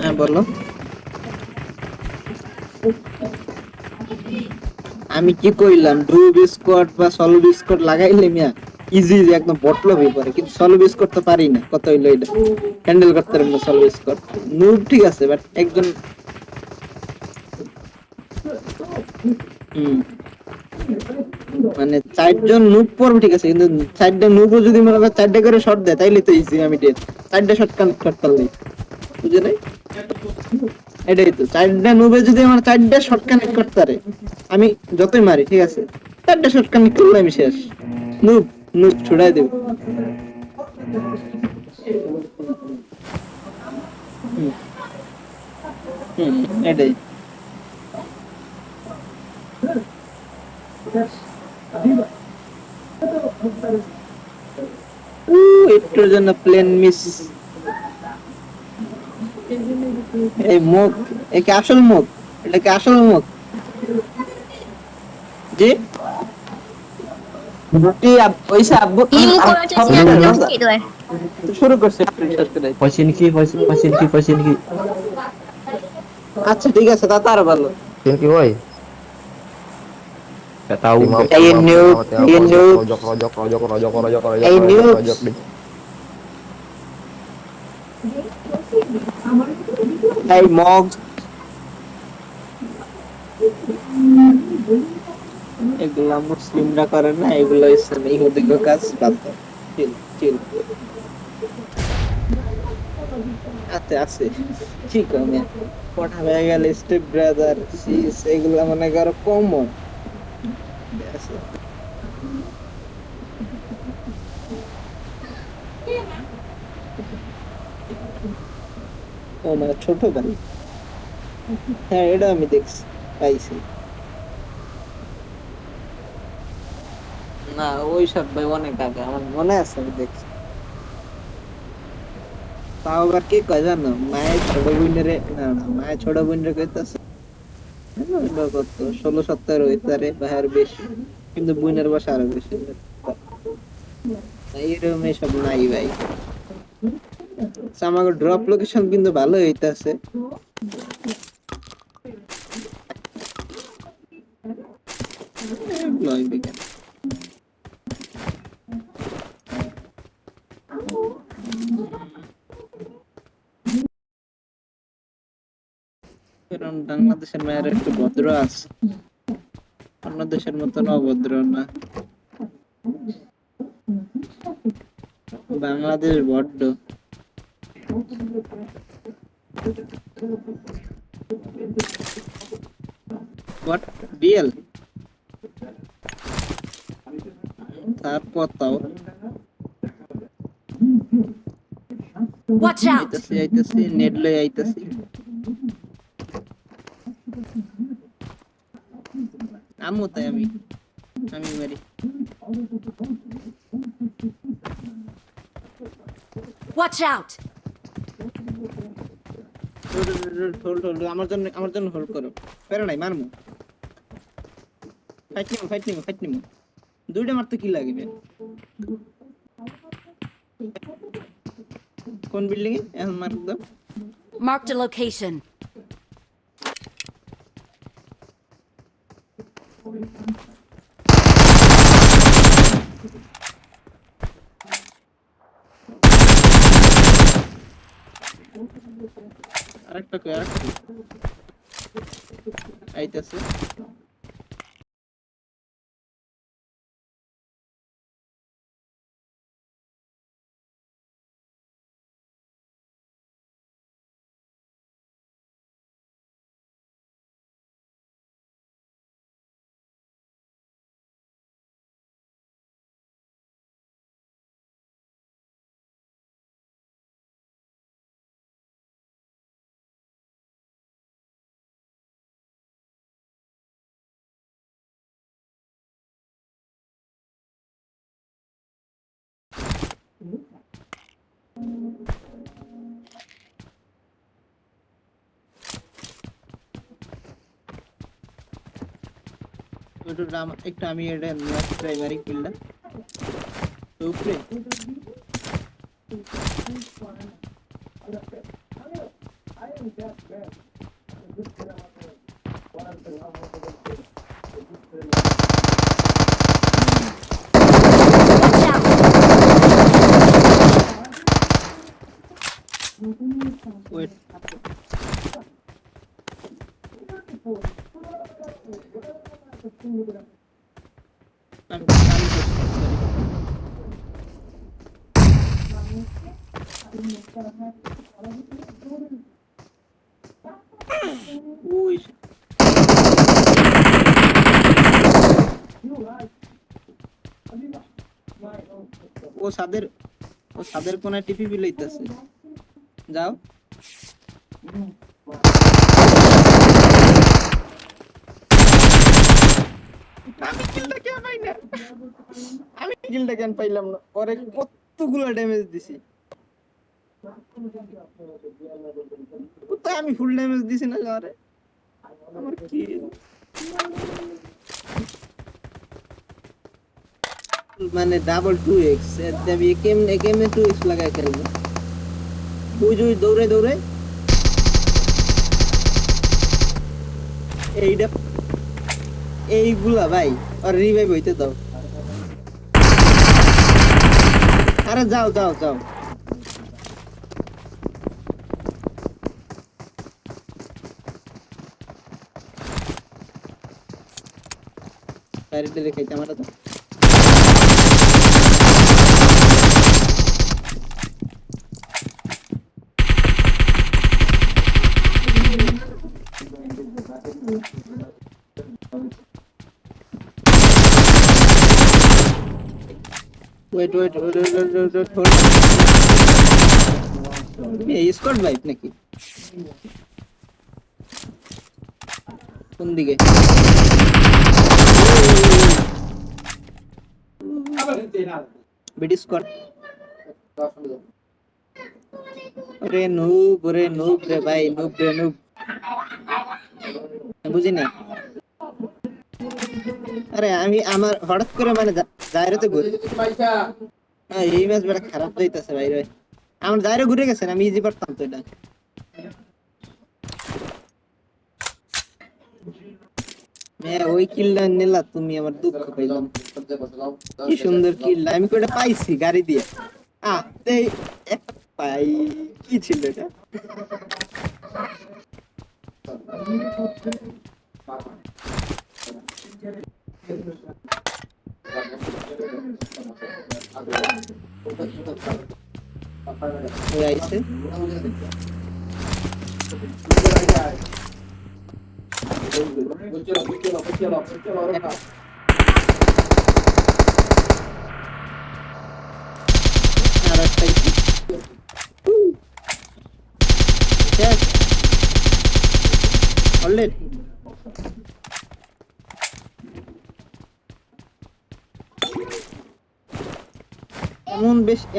হ্যাঁ বলো। আমি কি কইলাম ডুব স্কোয়াড বা সলো স্কোয়াড লাগাইলে মিয়া ইজি ইজি একদম বটলো হয়ে পড়ে, কিন্তু সলো স্কোয়াড তো পারি না, কত হইলো এটা হ্যান্ডেল করতে পারবো না সলো স্কোয়াড। নুব ঠিক আছে বাট একজন হুম মানে চারজন নুব পড়বে ঠিক আছে, কিন্তু চারটা নুবও যদি মনে করো চারটা করে শট দেয় তাইলে তো ইজি আমি ডেট চারটা শট কানেক্ট করতে পারলেই, বুঝে নাই? এটাই তো, চারটা নুবে যদি আমার চারটা শট কানেক্ট করতে পারে, আমি যতই মারি ঠিক আছে, চারটা শট কানেক্ট করলে আমি শেষ। নুব নুব ছুড়াই দেব। হুম হুম এটাই। একটুর জন্য প্লেন মিস। এই মুখ, একে আসল মুখ, এটাকে আসল মুখ। জি রুটি ওইসা আব্বু Ilmu ko lang সব siya শেষ niya, আছে। kito eh. শুরু করছে একটু শেষ করে। Posin ki. আচ্ছা ঠিক আছে, তা তো আরো ভালো। Posin ki woi. Gak tahu guys. এই নিউব, এই নিউব, এই নিউব, Rojok deh. এই মগ, এগুলা মুসলিমরা করে না, এগুলো ইসলামে ইহুদিগ কাজ, বাদ দাও। চিল চিল। আচ্ছা আছে ঠিক আছে, পড়া হয়ে গেল স্টেপ ব্রাদার সিস এগুলা মনে করো কমন আছে। ও মানে ছোট ভাই, হ্যাঁ এটা আমি দেখছি, পাইছি। না ওই সব ভাই অনেক আগে আমার মনে আছে, আমি দেখছি। তাও আবার কি কয় জানো, মায়ের ছোট বোনের, না না মায়ের ছোট বোনের কইতাছে কত 16-17 হইতারে বা আর বেশি, কিন্তু বোনের বাসা আরো বেশি। এইরকম এসব নাই ভাই। আচ্ছা, আমাকে ড্রপ লোকেশন কিন্তু ভালো হইতাছে। লয় বিকেন কারণ বাংলাদেশের মেয়েরা একটু ভদ্র আছে, অন্য দেশের মতন অভদ্র না। বাংলাদেশ বড্ড হোয়াট বিএল, তারপর তাও Watch out! আইতাছি আইতাছি নেট লই আইতাছি। আমু তাই আমি আমি মারি। Watch out! হোল্ড হোল্ড, আমার জন্য হোল্ড করো, প্যারা নাই মারমু। ফাইট নিমু দুইটা মারতে কি লাগবে। কোন বিল্ডিং এ এখন মার দাও। Marked a location. আরেকটা কই, আরেকটা আইতাছে। একটু আমি এটা প্রাইমারি কিলটা উপরে। Watch out! Wait. Uy. ও সাদের কোনায় টিপি বিলাইতেছে। যাও। আমি কিলটা কেন পাইলাম না? ওরে কতগুলো ড্যামেজ দিছি। কোথায় আমি ফুল ড্যামেজ দিছি না আরে? আমার কি মানে ডাবল 2x আমি কেমনে 2x লাগাই খেলবো? ওই দৌড়ে এইটা এইগুলা ভাই আর রিভাইভ হইতে দাও। আরে যাও বাইরে রেখে আমার তো wait hold এই স্কট বাইক নাকি? কোন দিকে? BD Scott. আরে নুব রে ভাই নুব বুঝি না। আরে আমি আমার হঠাৎ করে মানে দায়রাতে ঘুরে এই ম্যাচ বড় খারাপ যাইতাছে ভাই রে। আমার দায়রা ঘুরে গেছে আমি ইজি পারতাম তো এটা। ওই কিলটা নিলা তুমি আমার দুঃখ পাইলাম। কি সুন্দর কিল আমি কোটা পাইছি গাড়ি দিয়ে। এই পাই কি ছিল এটা? আইছে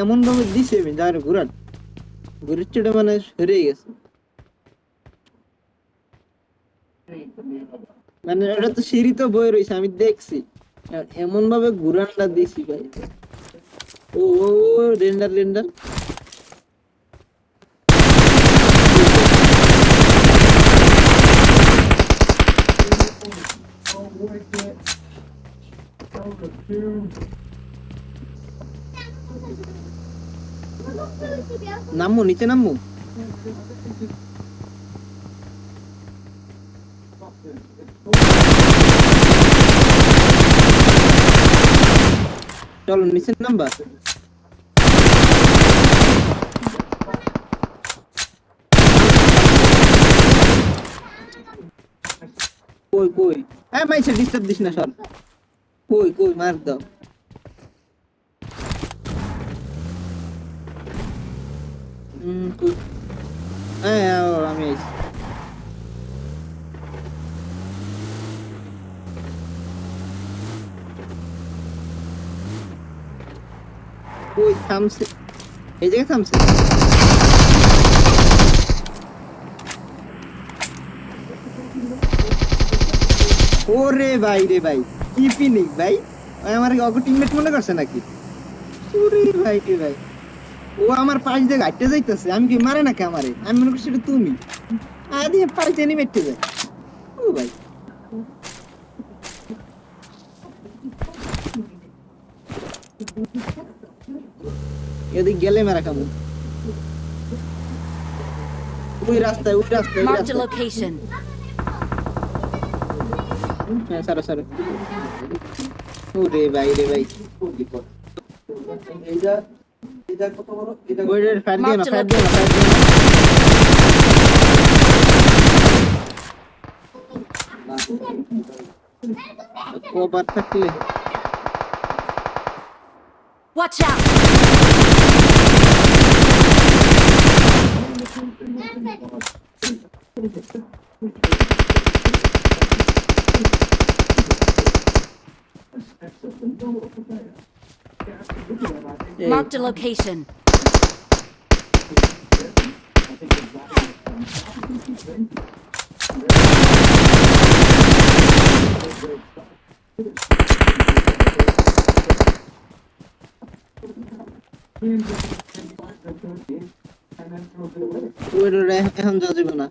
এমন ভাবে দিছে আমি যার ঘুরের মানে সরে গেছে। মানে ওটা তো সিঁড়ি তো বয়ে রয়েছে আমি দেখছি। এমন ভাবে ঘুরানটা দিছি ভাই। ও রেন্ডার নামু নিচে নামু। চলো নিচে নাম্বার। কই হ্যাঁ মাইছে ডিস্টার্ব দিস না সর। কই মার দাও। হ্যাঁ আমি কই থামছে এই জায়গায় থামছে। ওরে ভাই রে ভাই কি পিনিক ভাই আমার অগো টিমমেট মনে করছে নাকি? ওরে ভাই রে ভাই ও আমার পাশ দিয়ে গাইতে যাইতেছে আমি কি মারে নাকি আমারে আমি মনে করছি এটা তুমি। আরে পাইতে নি মেটে যায় ও ভাই এদিক গেলে মারা খাবো ওই রাস্তায় Marked a location. হ্যাঁ সারা সারা ওরে ভাই রে ভাই এইটা কত বড় এটা ওইটার ফায়ার দিও না ফায়ার দিও না ফায়ার দিও না কবার থাকলে Watch out! Marked a location. ওইটা এখন যাওয়া যাবে না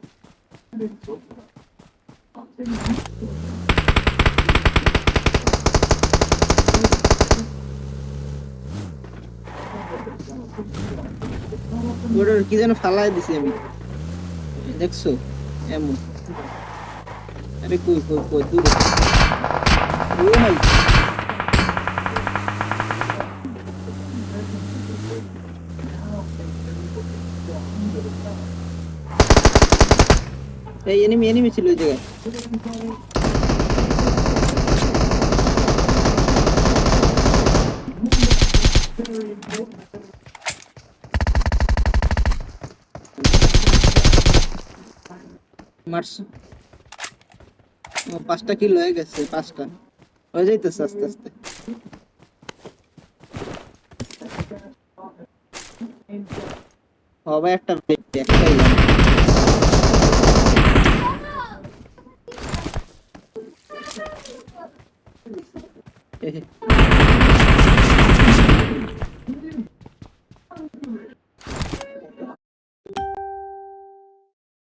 ওটার কি যেন ফালাই দিছি আমি দেখছো এমন আরে কই কই কই দূরে ও ভাই এই এনিমি ছিল ওই জায়গায় মারছো ও 5টা কিল হয়ে গেছে 5টা হয়ে যাইতেছে আস্তে আস্তে হবে একটা একটাই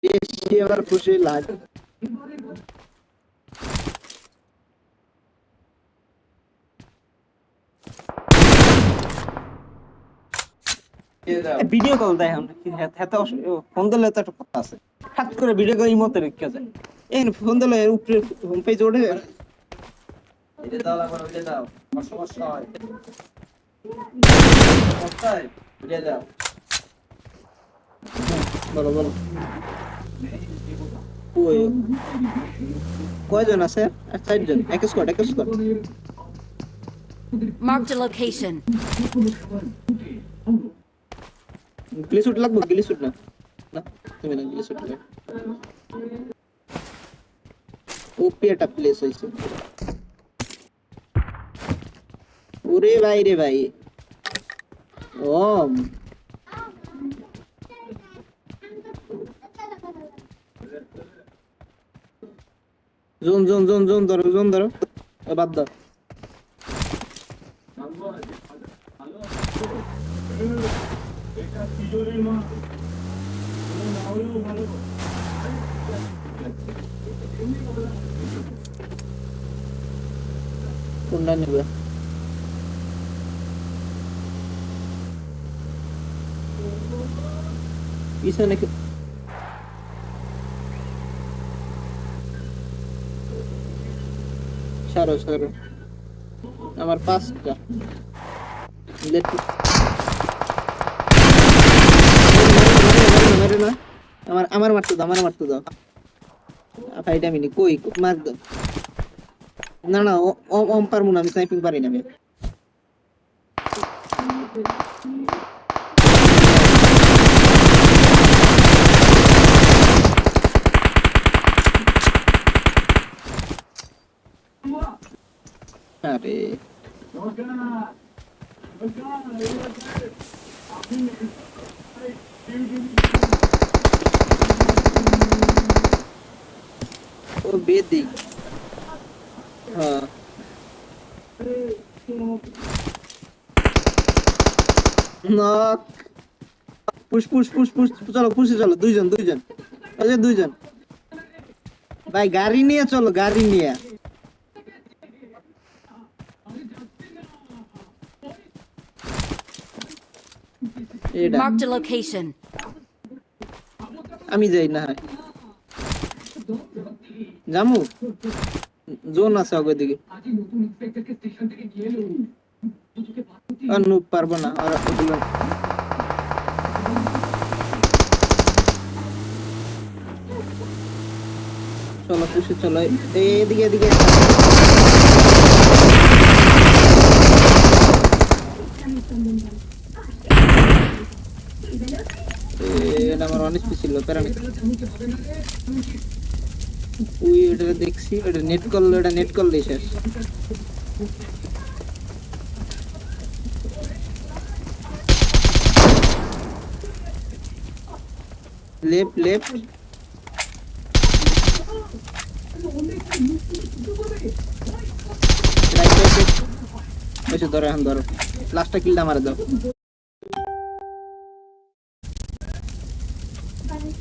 বেশি আবার খুশি লাগে ভিডিও কল দেয় এখন হাতে ফোন দিলে তো একটা কথা আছে হাত করে ভিডিও কল ইমোতে রেখে যায় এই ফোন দিলে উপরে হোম পেজ ওঠে এটা দাও লাগবে ওইটা দাও সমস্যা হয় কোথায় দিয়ে দাও বলো বলো ওই কয়জন আছে 4জন এক স্কোয়াড Marked a location. গ্লিসুট লাগবে গ্লিসুট না না তুমি না গ্লিসুট না ওপি একটা প্লেস হইছে ওরে ভাই রে ভাই ও জোন ধরো বাদ দাও কোনটা নেবে পিছনে সারো আমার 5টা আমার মারতে দাও ফাইট আমি কই মার দাও না ওম পারবো না আমি স্নাইপিং পারি না আমি আরে ও বেদি হ্যাঁ নক পুশ চলো দুইজন ওই যে দুইজন ভাই গাড়ি নিয়ে চলো গাড়ি নিয়ে এটা Marked a location. আমি যাই না হয় জামু জোন আছে ওগো দিকে আর নুক পারবো না আর ওগুলো চলো পুষে চলো এদিকে এদিকে এটা আমার অনেক ছিল প্যারানি ওই এটা দেখছি এটা নেট করলে শেষ লেফট রাইট ধরো এখন ধরো লাস্টটা কিলটা মারা দাও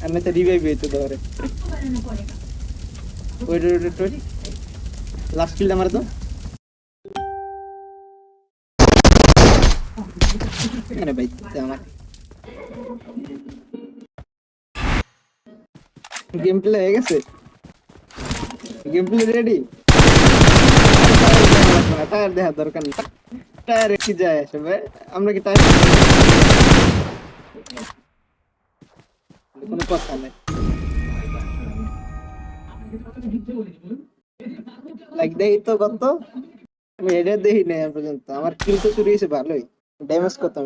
আমি তো রিভাইভ হইতো ধরে ওই লাস্ট কিলটা মারা দাও আরে ভাই আমার গেম প্লে হয়ে গেছে গেম প্লে রেডি টায়ার দেখার দরকার নেই টায়ার কি যায় আসবে আমরা কি টায়ার কোনো কথা নাই লাইক দেই তো কত আমি এটা দেখি নাই পর্যন্ত আমার কিল তো চুরি হয়েছে ভালোই ড্যামেজ কত